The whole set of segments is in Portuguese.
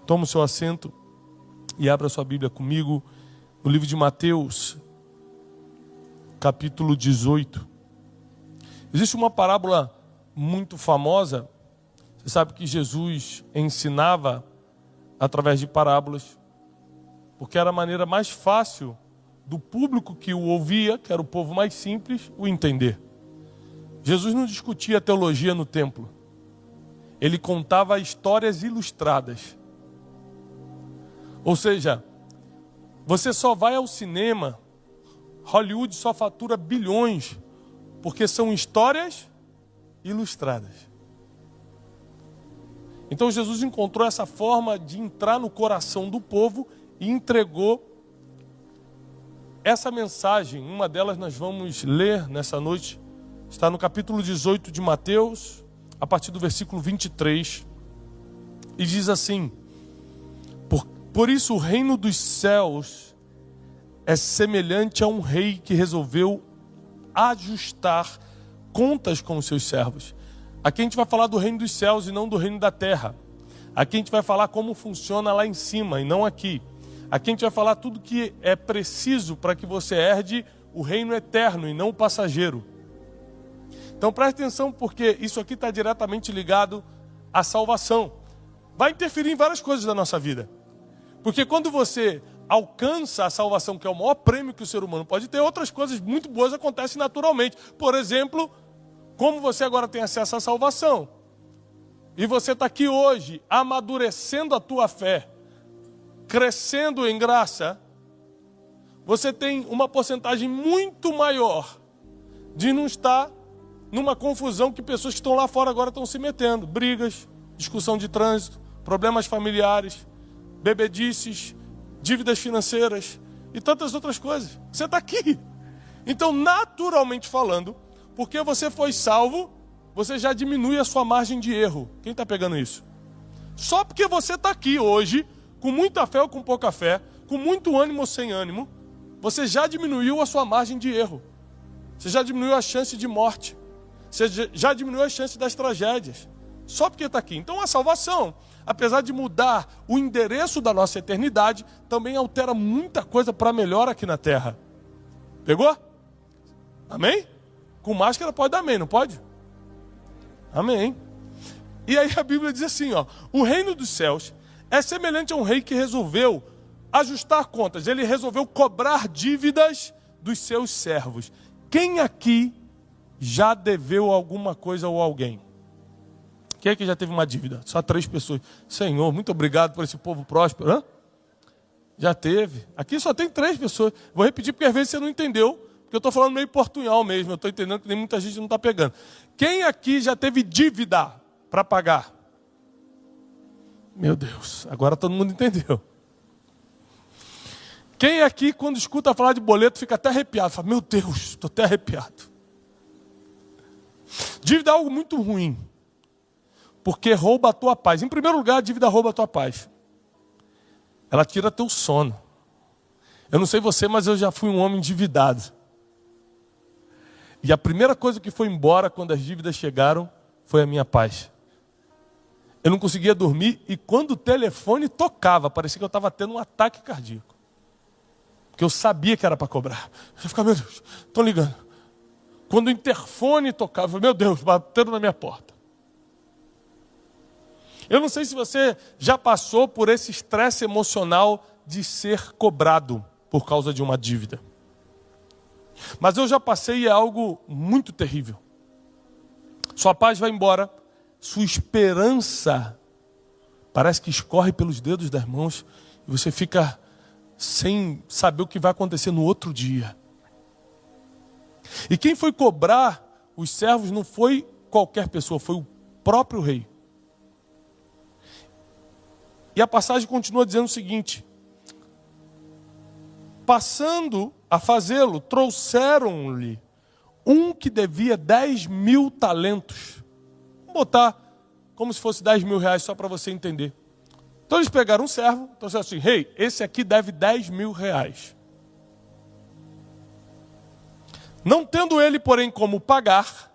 Toma o seu assento e abra sua Bíblia comigo no livro de Mateus, capítulo 18. Existe uma parábola muito famosa. Você sabe que Jesus ensinava através de parábolas, porque era a maneira mais fácil do público que o ouvia, que era o povo mais simples, o entender. Jesus não discutia teologia no templo. Ele contava histórias ilustradas. Ou seja, você só vai ao cinema, Hollywood só fatura bilhões, porque são histórias ilustradas. Então Jesus encontrou essa forma de entrar no coração do povo e entregou essa mensagem. Uma delas nós vamos ler nessa noite. Está no capítulo 18 de Mateus, a partir do versículo 23. E diz assim: Por isso o reino dos céus é semelhante a um rei que resolveu ajustar contas com os seus servos. Aqui a gente vai falar do reino dos céus e não do reino da terra. Aqui a gente vai falar como funciona lá em cima e não aqui. Aqui a gente vai falar tudo que é preciso para que você herde o reino eterno e não o passageiro. Então preste atenção, porque isso aqui está diretamente ligado à salvação. Vai interferir em várias coisas da nossa vida. Porque quando você alcança a salvação, que é o maior prêmio que o ser humano pode ter, outras coisas muito boas acontecem naturalmente. Por exemplo, como você agora tem acesso à salvação, e você está aqui hoje, amadurecendo a tua fé, crescendo em graça, você tem uma porcentagem muito maior de não estar numa confusão que pessoas que estão lá fora agora estão se metendo. Brigas, discussão de trânsito, problemas familiares, bebedices, dívidas financeiras e tantas outras coisas. Você está aqui. Então, naturalmente falando, porque você foi salvo, você já diminui a sua margem de erro. Quem está pegando isso? Só porque você está aqui hoje, com muita fé ou com pouca fé, com muito ânimo ou sem ânimo, você já diminuiu a sua margem de erro. Você já diminuiu a chance de morte. Você já diminuiu a chance das tragédias. Só porque está aqui. Então a salvação, apesar de mudar o endereço da nossa eternidade, também altera muita coisa para melhor aqui na terra. Pegou? Amém? Com máscara pode dar amém, não pode? Amém. E aí a Bíblia diz assim, ó: o reino dos céus é semelhante a um rei que resolveu ajustar contas. Ele resolveu cobrar dívidas dos seus servos. Quem aqui já deveu alguma coisa ou alguém? Quem aqui já teve uma dívida? Só 3 pessoas. Senhor, muito obrigado por esse povo próspero. Hã? Já teve. Aqui só tem 3 pessoas. Vou repetir porque às vezes você não entendeu, porque eu estou falando meio portunhol mesmo. Eu estou entendendo que nem muita gente não está pegando. Quem aqui já teve dívida para pagar? Meu Deus, agora todo mundo entendeu. Quem aqui, quando escuta falar de boleto, fica até arrepiado? Fala, meu Deus, estou até arrepiado. Dívida é algo muito ruim, porque rouba a tua paz. Em primeiro lugar, a dívida rouba a tua paz. Ela tira teu sono. Eu não sei você, mas eu já fui um homem endividado. E a primeira coisa que foi embora quando as dívidas chegaram foi a minha paz. Eu não conseguia dormir e quando o telefone tocava, parecia que eu estava tendo um ataque cardíaco. Porque eu sabia que era para cobrar. Eu ficava, meu Deus, estão ligando. Quando o interfone tocava, eu falei, meu Deus, batendo na minha porta. Eu não sei se você já passou por esse estresse emocional de ser cobrado por causa de uma dívida. Mas eu já passei e é algo muito terrível. Sua paz vai embora, sua esperança parece que escorre pelos dedos das mãos e você fica sem saber o que vai acontecer no outro dia. E quem foi cobrar os servos não foi qualquer pessoa, foi o próprio rei. E a passagem continua dizendo o seguinte: passando a fazê-lo, trouxeram-lhe um que devia 10.000 talentos. Vamos botar como se fosse 10.000 reais só para você entender. Então eles pegaram um servo, trouxeram assim, rei, esse aqui deve 10.000 reais. Não tendo ele, porém, como pagar,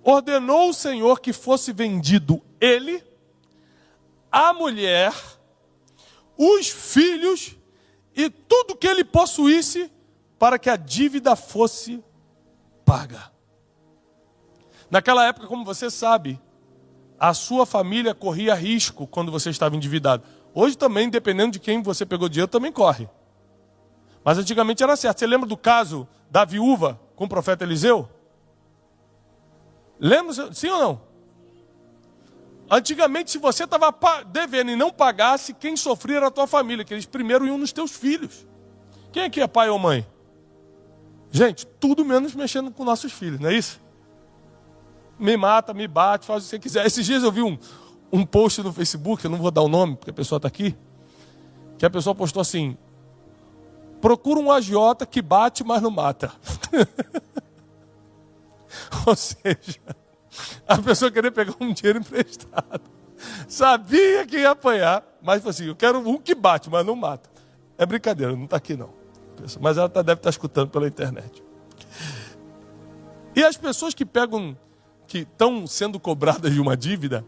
ordenou o Senhor que fosse vendido ele, a mulher, os filhos e tudo que ele possuísse para que a dívida fosse paga. Naquela época, como você sabe, a sua família corria risco quando você estava endividado. Hoje também, dependendo de quem você pegou dinheiro, também corre. Mas antigamente era certo. Você lembra do caso da viúva com o profeta Eliseu? Lembra? Sim ou não? Antigamente, se você estava devendo e não pagasse, quem sofria era a tua família, que eles primeiro iam nos teus filhos. Quem aqui é pai ou mãe? Gente, tudo menos mexendo com nossos filhos, não é isso? Me mata, me bate, faz o que você quiser. Esses dias eu vi um post no Facebook, eu não vou dar o nome, porque a pessoa está aqui, que a pessoa postou assim: procura um agiota que bate, mas não mata. Ou seja, a pessoa queria pegar um dinheiro emprestado. Sabia que ia apanhar, mas falou assim: eu quero um que bate, mas não mata. É brincadeira, não está aqui não. Mas ela deve estar escutando pela internet. E as pessoas que estão sendo cobradas de uma dívida,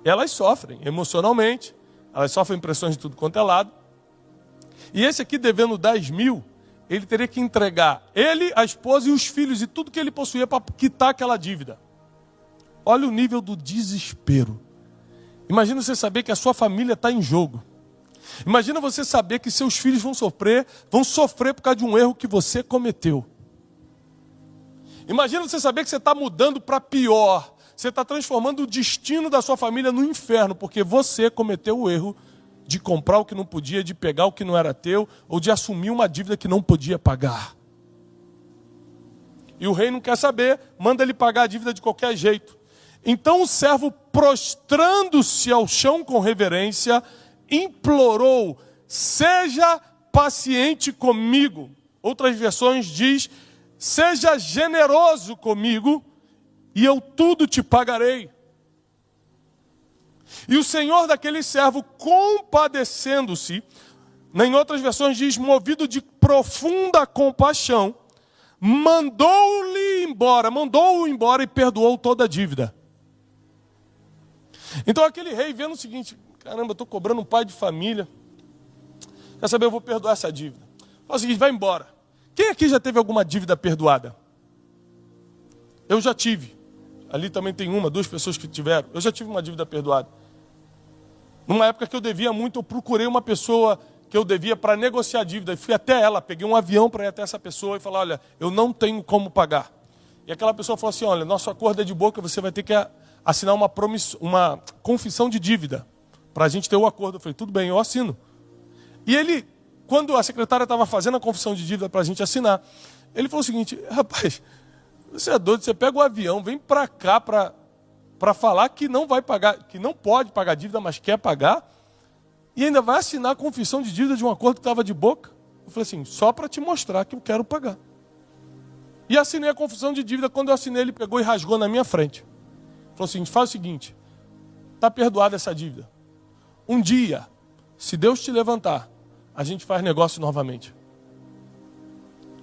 elas sofrem emocionalmente, elas sofrem pressões de tudo quanto é lado. E esse aqui devendo 10 mil, ele teria que entregar ele, a esposa e os filhos e tudo que ele possuía para quitar aquela dívida. Olha o nível do desespero. Imagina você saber que a sua família está em jogo. Imagina você saber que seus filhos vão sofrer por causa de um erro que você cometeu. Imagina você saber que você está mudando para pior. Você está transformando o destino da sua família no inferno, porque você cometeu o erro de comprar o que não podia, de pegar o que não era teu, ou de assumir uma dívida que não podia pagar. E o rei não quer saber, manda ele pagar a dívida de qualquer jeito. Então o servo, prostrando-se ao chão com reverência, implorou: seja paciente comigo. Outras versões diz: seja generoso comigo, e eu tudo te pagarei. E o senhor daquele servo, compadecendo-se, em outras versões diz, movido de profunda compaixão, mandou-o embora e perdoou toda a dívida. Então aquele rei, vendo o seguinte: caramba, eu estou cobrando um pai de família, quer saber, eu vou perdoar essa dívida. Fala o seguinte: vai embora. Quem aqui já teve alguma dívida perdoada? Eu já tive. Ali também tem duas pessoas que tiveram. Eu já tive uma dívida perdoada. Numa época que eu devia muito, eu procurei uma pessoa que eu devia para negociar a dívida. E fui até ela, peguei um avião para ir até essa pessoa e falar: olha, eu não tenho como pagar. E aquela pessoa falou assim: olha, nosso acordo é de boca, você vai ter que assinar uma confissão de dívida para a gente ter o acordo. Eu falei: tudo bem, eu assino. E ele, quando a secretária estava fazendo a confissão de dívida para a gente assinar, ele falou o seguinte: rapaz, você é doido, você pega o avião, vem para cá para falar que não vai pagar, que não pode pagar dívida, mas quer pagar, e ainda vai assinar a confissão de dívida de um acordo que estava de boca? Eu falei assim: só para te mostrar que eu quero pagar. E assinei a confissão de dívida. Quando eu assinei, ele pegou e rasgou na minha frente. Falou assim: faz o seguinte, está perdoada essa dívida. Um dia, se Deus te levantar, a gente faz negócio novamente.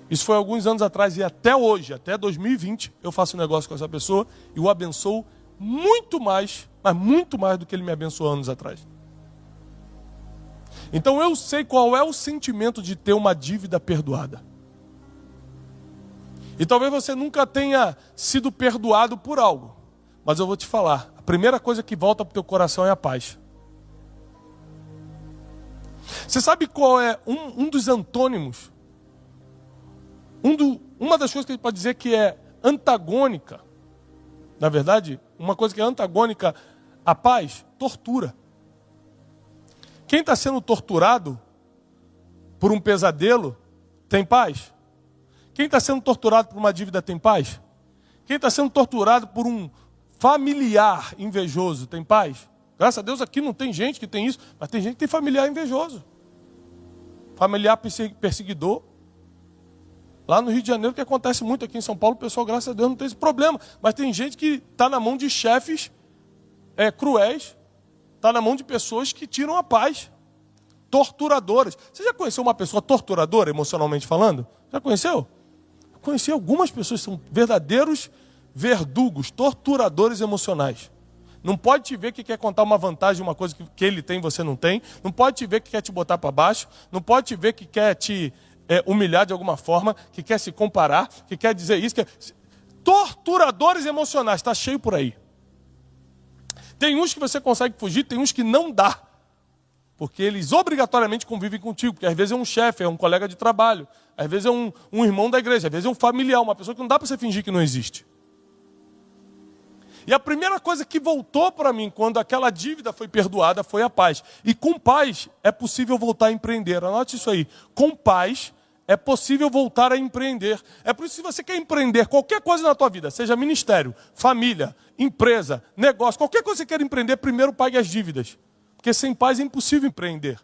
Isso foi alguns anos atrás, e até hoje, até 2020, eu faço negócio com essa pessoa e o abençoo muito mais, mas muito mais do que ele me abençoou anos atrás. Então eu sei qual é o sentimento de ter uma dívida perdoada. E talvez você nunca tenha sido perdoado por algo, mas eu vou te falar, a primeira coisa que volta para o teu coração é a paz. Você sabe qual é um dos antônimos? Uma das coisas que a gente pode dizer que é antagônica, na verdade, uma coisa que é antagônica à paz: tortura. Quem está sendo torturado por um pesadelo tem paz? Quem está sendo torturado por uma dívida tem paz? Quem está sendo torturado por um familiar invejoso tem paz? Graças a Deus aqui não tem gente que tem isso, mas tem gente que tem familiar invejoso, familiar perseguidor. Lá no Rio de Janeiro, que acontece muito, aqui em São Paulo, o pessoal, graças a Deus, não tem esse problema. Mas tem gente que está na mão de chefes cruéis, está na mão de pessoas que tiram a paz, torturadoras. Você já conheceu uma pessoa torturadora, emocionalmente falando? Já conheceu? Eu conheci algumas pessoas que são verdadeiros verdugos, torturadores emocionais. Não pode te ver que quer contar uma vantagem, uma coisa que ele tem e você não tem. Não pode te ver que quer te botar para baixo. Não pode te ver que quer te humilhar de alguma forma, que quer se comparar, que quer dizer isso. Torturadores emocionais, está cheio por aí. Tem uns que você consegue fugir, tem uns que não dá. Porque eles obrigatoriamente convivem contigo. Porque às vezes é um chefe, é um colega de trabalho. Às vezes é um irmão da igreja. Às vezes é um familiar, uma pessoa que não dá para você fingir que não existe. E a primeira coisa que voltou para mim quando aquela dívida foi perdoada foi a paz. E com paz é possível voltar a empreender. Anote isso aí. Com paz é possível voltar a empreender. É por isso que se você quer empreender qualquer coisa na tua vida, seja ministério, família, empresa, negócio, qualquer coisa que você quer empreender, primeiro pague as dívidas. Porque sem paz é impossível empreender.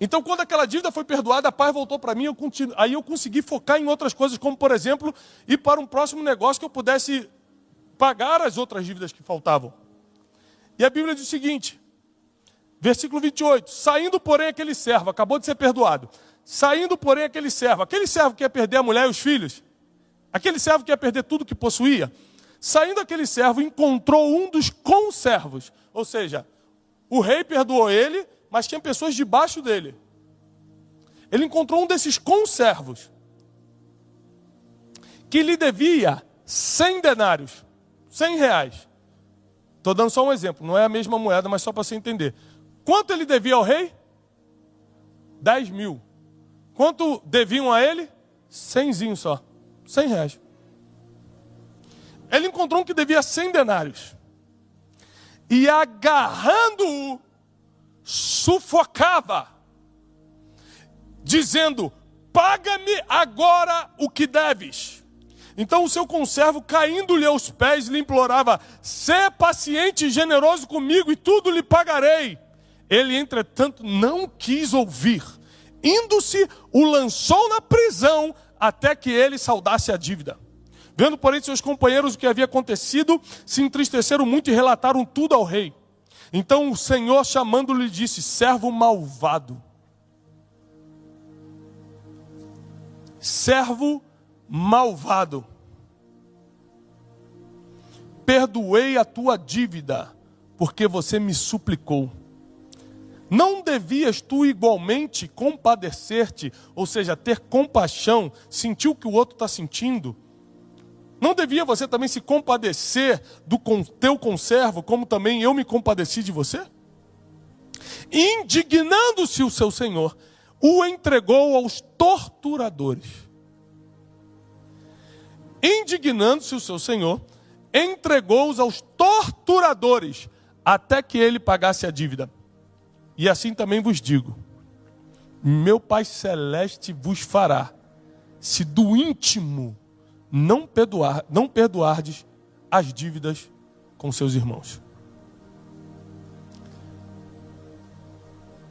Então, quando aquela dívida foi perdoada, a paz voltou para mim, aí eu consegui focar em outras coisas, como, por exemplo, ir para um próximo negócio que eu pudesse pagar as outras dívidas que faltavam. E a Bíblia diz o seguinte, versículo 28, saindo, porém, aquele servo, acabou de ser perdoado, saindo, porém, aquele servo que ia perder a mulher e os filhos, aquele servo que ia perder tudo que possuía, saindo aquele servo, encontrou um dos conservos, ou seja, o rei perdoou ele, mas tinha pessoas debaixo dele. Ele encontrou um desses conservos que lhe devia 100 denários, 100 reais. Estou dando só um exemplo, não é a mesma moeda, mas só para você entender. Quanto ele devia ao rei? 10 mil. Quanto deviam a ele? 100zinho só, 100 reais. Ele encontrou um que devia 100 denários. E agarrando-o, sufocava, dizendo, paga-me agora o que deves. Então o seu conservo, caindo-lhe aos pés, lhe implorava, sê paciente e generoso comigo e tudo lhe pagarei. Ele, entretanto, não quis ouvir. Indo-se, o lançou na prisão até que ele saldasse a dívida. Vendo, porém, seus companheiros o que havia acontecido, se entristeceram muito e relataram tudo ao rei. Então o Senhor, chamando-lhe, disse, servo malvado. Servo malvado. Perdoei a tua dívida, porque você me suplicou. Não devias tu igualmente compadecer-te, ou seja, ter compaixão, sentir o que o outro está sentindo? Não devia você também se compadecer do teu conservo, como também eu me compadeci de você? Indignando-se o seu senhor, o entregou aos torturadores. Indignando-se o seu senhor, entregou-os aos torturadores, até que ele pagasse a dívida. E assim também vos digo, meu Pai Celeste vos fará, se do íntimo não perdoardes as dívidas com seus irmãos.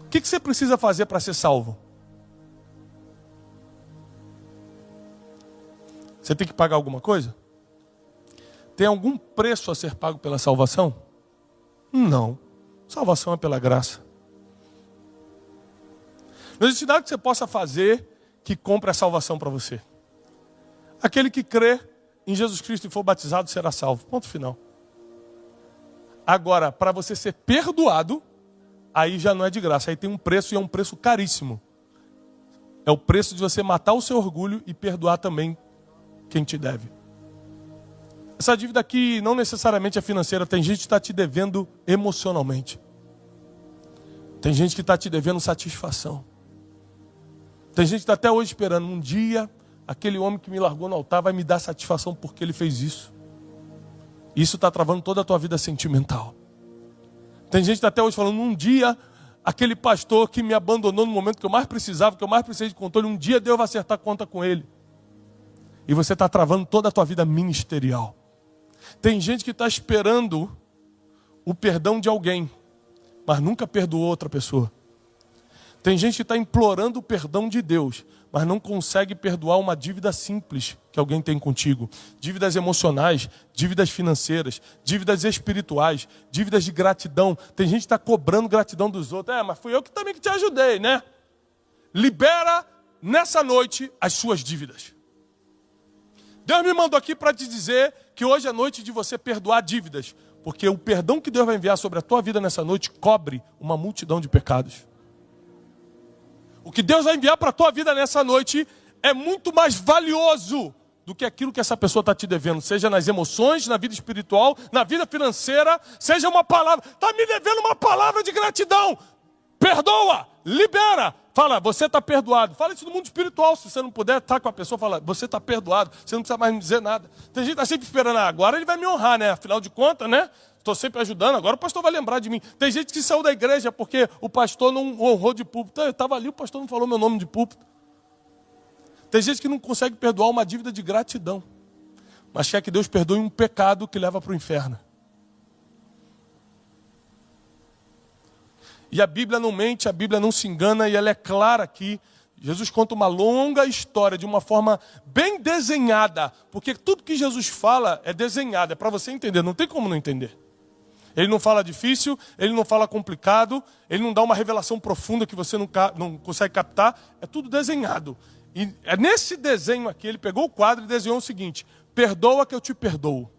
O que você precisa fazer para ser salvo? Você tem que pagar alguma coisa? Tem algum preço a ser pago pela salvação? Não. Salvação é pela graça. Não existe nada que você possa fazer que compre a salvação para você. Aquele que crê em Jesus Cristo e for batizado será salvo. Ponto final. Agora, para você ser perdoado, aí já não é de graça. Aí tem um preço e é um preço caríssimo. É o preço de você matar o seu orgulho e perdoar também quem te deve. Essa dívida aqui não necessariamente é financeira. Tem gente que está te devendo emocionalmente. Tem gente que está te devendo satisfação. Tem gente que está até hoje esperando um dia... Aquele homem que me largou no altar vai me dar satisfação porque ele fez isso. Isso está travando toda a tua vida sentimental. Tem gente que está até hoje falando, um dia, aquele pastor que me abandonou no momento que eu mais precisava, que eu mais precisei de controle, um dia Deus vai acertar conta com ele. E você está travando toda a tua vida ministerial. Tem gente que está esperando o perdão de alguém, mas nunca perdoou outra pessoa. Tem gente que está implorando o perdão de Deus, mas não consegue perdoar uma dívida simples que alguém tem contigo. Dívidas emocionais, dívidas financeiras, dívidas espirituais, dívidas de gratidão. Tem gente que está cobrando gratidão dos outros. Mas fui eu que também que te ajudei, né? Libera nessa noite as suas dívidas. Deus me mandou aqui para te dizer que hoje é noite de você perdoar dívidas. Porque o perdão que Deus vai enviar sobre a tua vida nessa noite cobre uma multidão de pecados. O que Deus vai enviar para a tua vida nessa noite é muito mais valioso do que aquilo que essa pessoa está te devendo. Seja nas emoções, na vida espiritual, na vida financeira. Seja uma palavra. Está me devendo uma palavra de gratidão. Perdoa, libera. Fala, você está perdoado. Fala isso no mundo espiritual. Se você não puder estar com a pessoa, fala, você está perdoado. Você não precisa mais me dizer nada. Tem gente que está sempre esperando, agora ele vai me honrar, né? Afinal de contas, né? Estou sempre ajudando, agora o pastor vai lembrar de mim. Tem gente que saiu da igreja porque o pastor não honrou de púlpito. Eu estava ali, o pastor não falou meu nome de púlpito. Tem gente que não consegue perdoar uma dívida de gratidão. Mas quer que Deus perdoe um pecado que leva para o inferno. E a Bíblia não mente, a Bíblia não se engana, e ela é clara aqui. Jesus conta uma longa história de uma forma bem desenhada. Porque tudo que Jesus fala é desenhado, é para você entender, não tem como não entender. Ele não fala difícil, ele não fala complicado, ele não dá uma revelação profunda que você não consegue captar, é tudo desenhado. E é nesse desenho aqui, ele pegou o quadro e desenhou o seguinte: perdoa que eu te perdoo.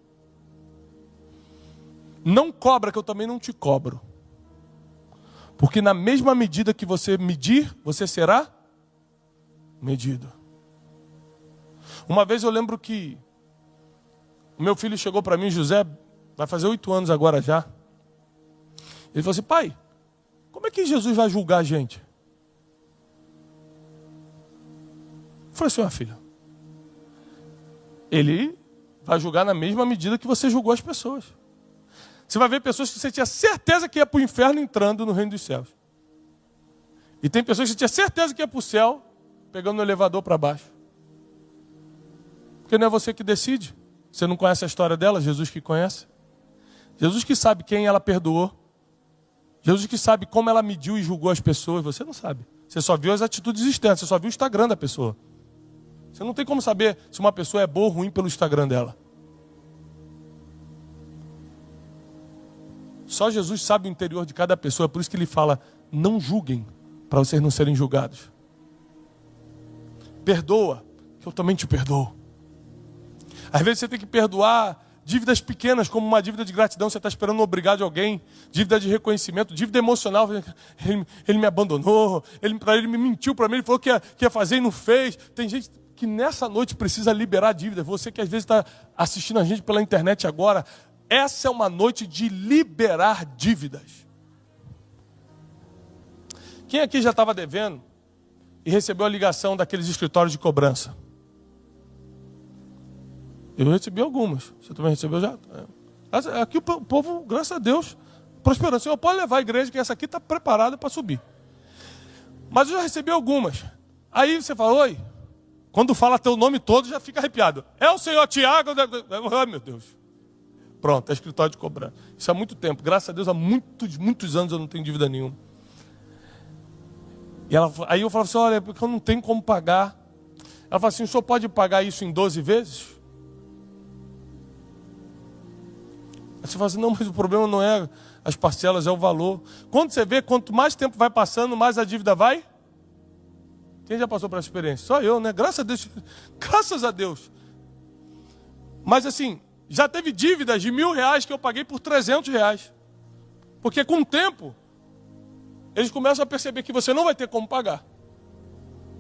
Não cobra que eu também não te cobro. Porque na mesma medida que você medir, você será medido. Uma vez eu lembro que o meu filho chegou para mim, José, vai fazer 8 anos agora já. Ele falou assim: pai, como é que Jesus vai julgar a gente? Eu falei assim: filho, ele vai julgar na mesma medida que você julgou as pessoas. Você vai ver pessoas que você tinha certeza que ia para o inferno entrando no reino dos céus. E tem pessoas que você tinha certeza que ia para o céu pegando no elevador para baixo. Porque não é você que decide. Você não conhece a história dela, Jesus que conhece. Jesus que sabe quem ela perdoou. Jesus que sabe como ela mediu e julgou as pessoas. Você não sabe. Você só viu as atitudes externas, você só viu o Instagram da pessoa. Você não tem como saber se uma pessoa é boa ou ruim pelo Instagram dela. Só Jesus sabe o interior de cada pessoa, é por isso que ele fala: não julguem, para vocês não serem julgados. Perdoa, que eu também te perdoo. Às vezes você tem que perdoar dívidas pequenas, como uma dívida de gratidão, você está esperando obrigar de alguém, dívida de reconhecimento, dívida emocional. Ele me abandonou, ele me mentiu para mim, ele falou que ia fazer e não fez. Tem gente que nessa noite precisa liberar dívidas. Você que às vezes está assistindo a gente pela internet agora, essa é uma noite de liberar dívidas. Quem aqui já estava devendo e recebeu a ligação daqueles escritórios de cobrança? Eu recebi algumas. Você também recebeu já? Aqui o povo, graças a Deus, prosperando. O Senhor pode levar a igreja, que essa aqui está preparada para subir. Mas eu já recebi algumas. Aí você fala: oi. Quando fala teu nome todo, já fica arrepiado. É o senhor Tiago? Ai, meu Deus. Pronto, é escritório de cobrança. Isso há muito tempo. Graças a Deus, há muitos anos eu não tenho dívida nenhuma. E aí eu falava assim: olha, porque eu não tenho como pagar. Ela falou assim: o senhor pode pagar isso em 12 vezes? Aí você fala assim: não, mas o problema não é as parcelas, é o valor. Quando você vê, quanto mais tempo vai passando, mais a dívida vai. Quem já passou por essa experiência? Só eu, né? Graças a Deus. Graças a Deus. Mas assim, já teve dívidas de R$1.000 que eu paguei por R$300. Porque com o tempo, eles começam a perceber que você não vai ter como pagar.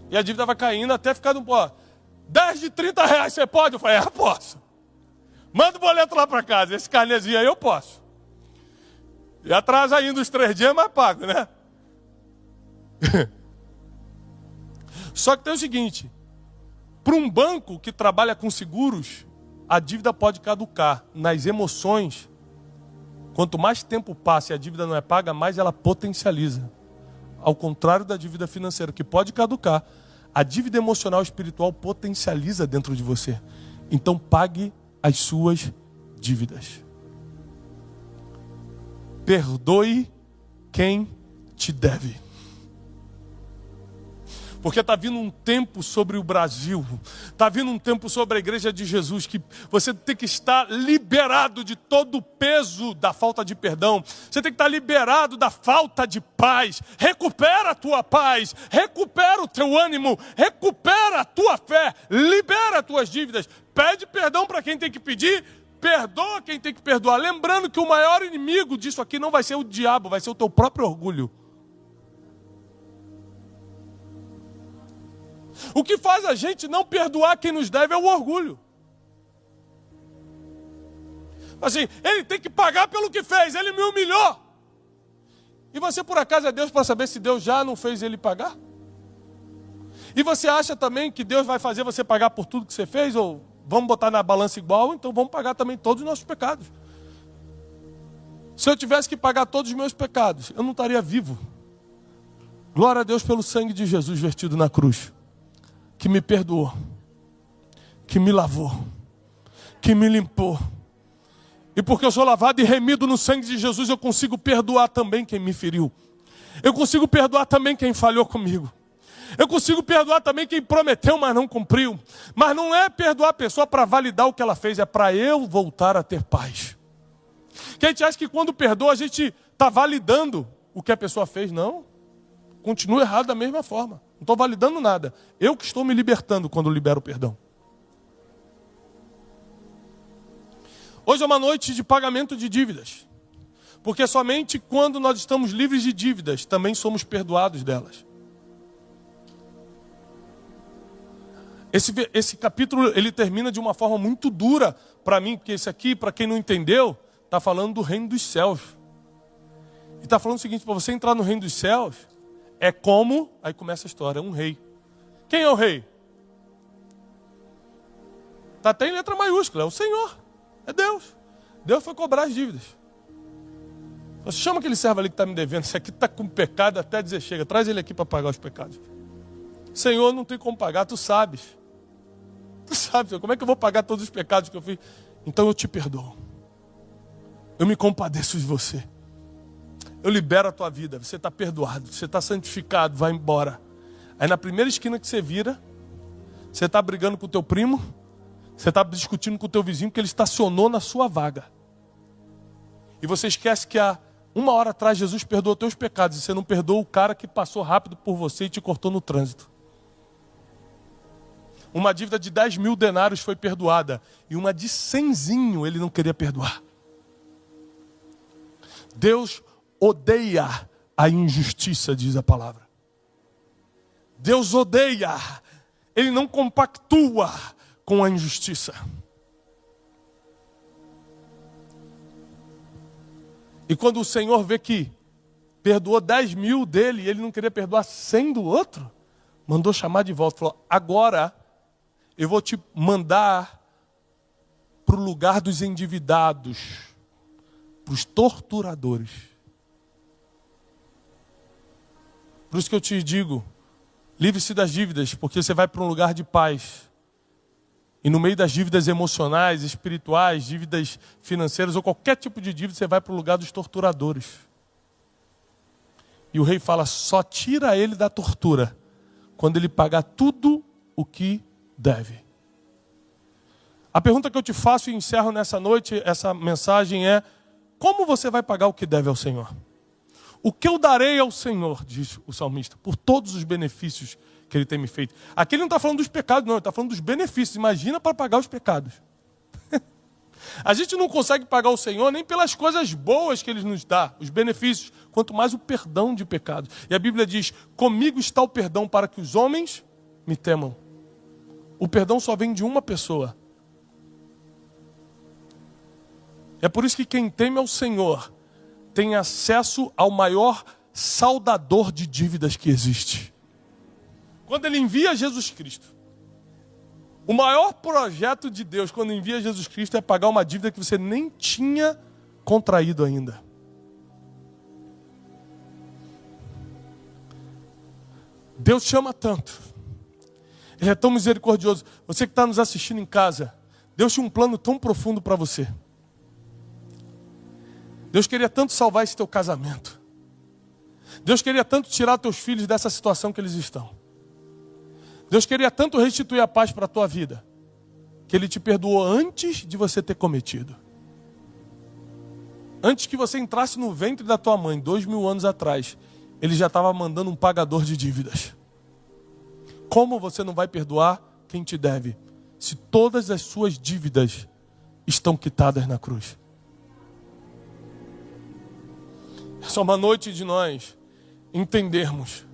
E a dívida vai caindo até ficar no pó. 10 de R$30 você pode? Eu falei: posso. Manda o boleto lá para casa. Esse carnezinho aí eu posso. E atrasa ainda os 3 dias, mas pago, né? Só que tem o seguinte: para um banco que trabalha com seguros, a dívida pode caducar. Nas emoções, quanto mais tempo passa e a dívida não é paga, mais ela potencializa. Ao contrário da dívida financeira, que pode caducar, a dívida emocional e espiritual potencializa dentro de você. Então pague as suas dívidas. Perdoe quem te deve. Porque está vindo um tempo sobre o Brasil, está vindo um tempo sobre a igreja de Jesus, que você tem que estar liberado de todo o peso da falta de perdão. Você tem que estar liberado da falta de paz. Recupera a tua paz, recupera o teu ânimo, recupera a tua fé, libera as tuas dívidas. Pede perdão para quem tem que pedir, perdoa quem tem que perdoar. Lembrando que o maior inimigo disso aqui não vai ser o diabo, vai ser o teu próprio orgulho. O que faz a gente não perdoar quem nos deve é o orgulho. Assim, ele tem que pagar pelo que fez, ele me humilhou. E você por acaso é Deus para saber se Deus já não fez ele pagar? E você acha também que Deus vai fazer você pagar por tudo que você fez? Ou vamos botar na balança igual, então vamos pagar também todos os nossos pecados. Se eu tivesse que pagar todos os meus pecados, eu não estaria vivo. Glória a Deus pelo sangue de Jesus vertido na cruz, que me perdoou, que me lavou, que me limpou. E porque eu sou lavado e remido no sangue de Jesus, eu consigo perdoar também quem me feriu. Eu consigo perdoar também quem falhou comigo. Eu consigo perdoar também quem prometeu, mas não cumpriu. Mas não é perdoar a pessoa para validar o que ela fez, é para eu voltar a ter paz. Que a gente acha que quando perdoa, a gente está validando o que a pessoa fez. Não, continua errado da mesma forma. Não estou validando nada. Eu que estou me libertando quando libero o perdão. Hoje é uma noite de pagamento de dívidas. Porque somente quando nós estamos livres de dívidas, também somos perdoados delas. Esse capítulo, ele termina de uma forma muito dura para mim, porque esse aqui, para quem não entendeu, está falando do reino dos céus. E está falando o seguinte, para você entrar no reino dos céus, é como, aí começa a história, um rei. Quem é o rei? Está até em letra maiúscula, é o Senhor, é Deus. Deus foi cobrar as dívidas. Você chama aquele servo ali que está me devendo, esse aqui está com pecado até dizer chega, traz ele aqui para pagar os pecados. Senhor, não tem como pagar, tu sabes. Tu sabes, como é que eu vou pagar todos os pecados que eu fiz? Então eu te perdoo. Eu me compadeço de você. Eu libero a tua vida, você está perdoado, você está santificado, vai embora. Aí na primeira esquina que você vira, você está brigando com o teu primo, você está discutindo com o teu vizinho porque ele estacionou na sua vaga. E você esquece que há uma hora atrás Jesus perdoou teus pecados e você não perdoou o cara que passou rápido por você e te cortou no trânsito. Uma dívida de 10 mil denários foi perdoada e uma de 100zinho ele não queria perdoar. Deus odeia a injustiça, diz a palavra. Deus odeia, ele não compactua com a injustiça. E quando o Senhor vê que perdoou 10 mil dele e ele não queria perdoar 100 do outro, mandou chamar de volta. Falou, agora eu vou te mandar para o lugar dos endividados, para os torturadores. Por isso que eu te digo, livre-se das dívidas, porque você vai para um lugar de paz. E no meio das dívidas emocionais, espirituais, dívidas financeiras ou qualquer tipo de dívida, você vai para o lugar dos torturadores. E o rei fala, só tira ele da tortura quando ele pagar tudo o que deve. A pergunta que eu te faço e encerro nessa noite, essa mensagem é, como você vai pagar o que deve ao Senhor? O que eu darei ao Senhor, diz o salmista, por todos os benefícios que ele tem me feito. Aqui ele não está falando dos pecados, não, ele está falando dos benefícios. Imagina para pagar os pecados. A gente não consegue pagar o Senhor nem pelas coisas boas que ele nos dá, os benefícios, quanto mais o perdão de pecados. E a Bíblia diz, comigo está o perdão para que os homens me temam. O perdão só vem de uma pessoa. É por isso que quem teme ao Senhor tem acesso ao maior saldador de dívidas que existe. Quando ele envia Jesus Cristo, o maior projeto de Deus, quando envia Jesus Cristo, é pagar uma dívida que você nem tinha contraído ainda. Deus te ama tanto. Ele é tão misericordioso. Você que está nos assistindo em casa, Deus tinha um plano tão profundo para você. Deus queria tanto salvar esse teu casamento. Deus queria tanto tirar teus filhos dessa situação que eles estão. Deus queria tanto restituir a paz para a tua vida, que Ele te perdoou antes de você ter cometido. Antes que você entrasse no ventre da tua mãe, 2000 anos atrás, Ele já estava mandando um pagador de dívidas. Como você não vai perdoar quem te deve, se todas as suas dívidas estão quitadas na cruz? Essa é uma noite de nós entendermos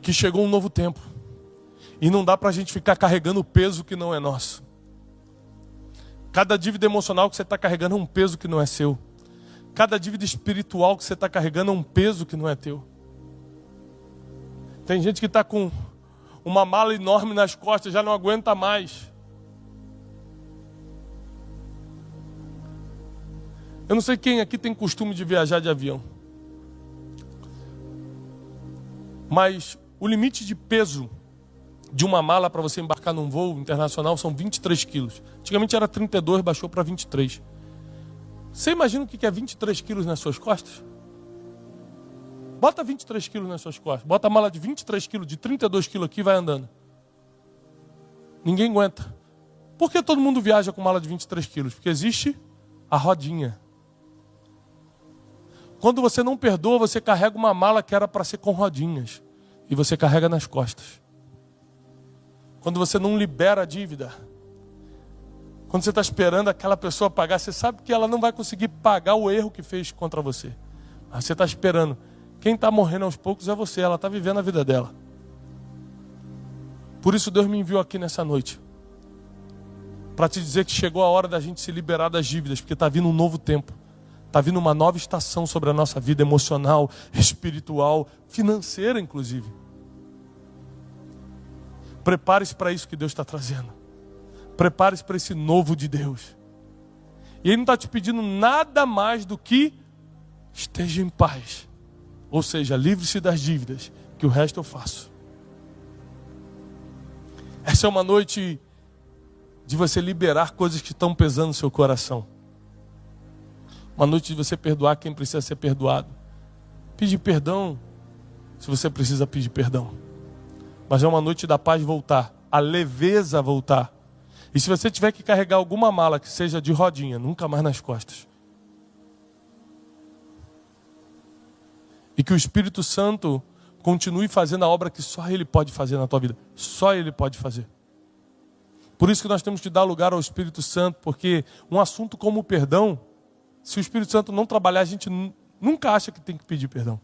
que chegou um novo tempo. E não dá para a gente ficar carregando o peso que não é nosso. Cada dívida emocional que você está carregando é um peso que não é seu. Cada dívida espiritual que você está carregando é um peso que não é teu. Tem gente que está com uma mala enorme nas costas, já não aguenta mais. Eu não sei quem aqui tem costume de viajar de avião. Mas o limite de peso de uma mala para você embarcar num voo internacional são 23 quilos. Antigamente era 32, baixou para 23. Você imagina o que é 23 quilos nas suas costas? Bota 23 quilos nas suas costas. Bota a mala de 23 quilos, de 32 quilos aqui e vai andando. Ninguém aguenta. Por que todo mundo viaja com mala de 23 quilos? Porque existe a rodinha. Quando você não perdoa, você carrega uma mala que era para ser com rodinhas. E você carrega nas costas. Quando você não libera a dívida, quando você está esperando aquela pessoa pagar, você sabe que ela não vai conseguir pagar o erro que fez contra você. Mas você está esperando. Quem está morrendo aos poucos é você, ela está vivendo a vida dela. Por isso Deus me enviou aqui nessa noite. Para te dizer que chegou a hora da gente se liberar das dívidas, porque está vindo um novo tempo. Está vindo uma nova estação sobre a nossa vida emocional, espiritual, financeira inclusive. Prepare-se para isso que Deus está trazendo. Prepare-se para esse novo de Deus. E Ele não está te pedindo nada mais do que esteja em paz. Ou seja, livre-se das dívidas, que o resto eu faço. Essa é uma noite de você liberar coisas que estão pesando no seu coração. Uma noite de você perdoar quem precisa ser perdoado. Pedir perdão se você precisa pedir perdão. Mas é uma noite da paz voltar, a leveza voltar. E se você tiver que carregar alguma mala que seja de rodinha, nunca mais nas costas. E que o Espírito Santo continue fazendo a obra que só Ele pode fazer na tua vida. Só Ele pode fazer. Por isso que nós temos que dar lugar ao Espírito Santo, porque um assunto como o perdão, se o Espírito Santo não trabalhar, a gente nunca acha que tem que pedir perdão.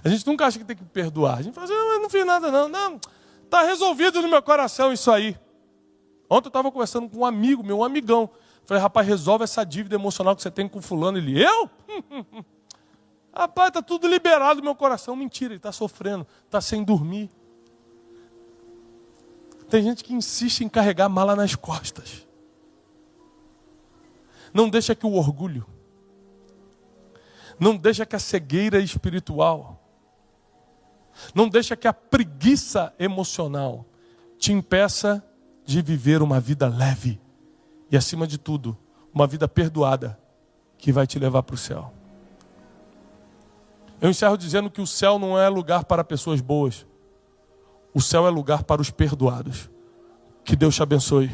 A gente nunca acha que tem que perdoar. A gente fala assim, não, eu não fiz nada não. Não, está resolvido no meu coração isso aí. Ontem eu estava conversando com um amigo, meu amigão. Falei, rapaz, resolve essa dívida emocional que você tem com fulano. Ele, eu? Rapaz, está tudo liberado no meu coração. Mentira, ele está sofrendo, está sem dormir. Tem gente que insiste em carregar a mala nas costas. Não deixa que o orgulho, não deixa que a cegueira espiritual, não deixa que a preguiça emocional te impeça de viver uma vida leve e, acima de tudo, uma vida perdoada que vai te levar para o céu. Eu encerro dizendo que o céu não é lugar para pessoas boas. O céu é lugar para os perdoados. Que Deus te abençoe.